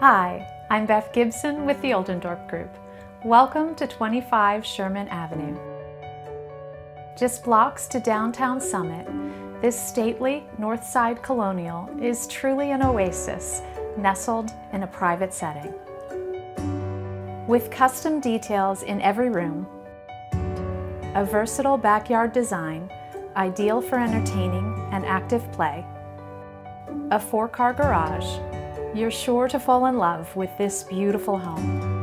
Hi, I'm Beth Gibson with the Oldendorp Group. Welcome to 25 Sherman Avenue. Just blocks to downtown Summit, this stately Northside Colonial is truly an oasis nestled in a private setting. With custom details in every room, a versatile backyard design ideal for entertaining and active play, a 4-car garage, you're sure to fall in love with this beautiful home.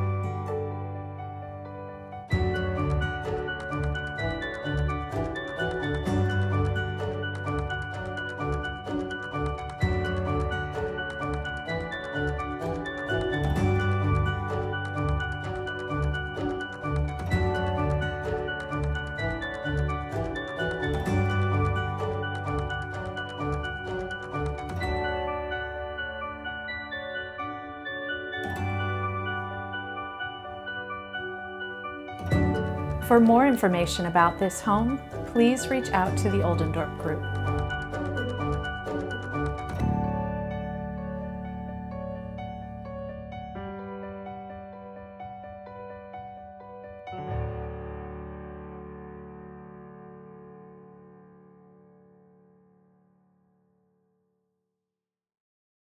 For more information about this home, please reach out to the Oldendorp Group.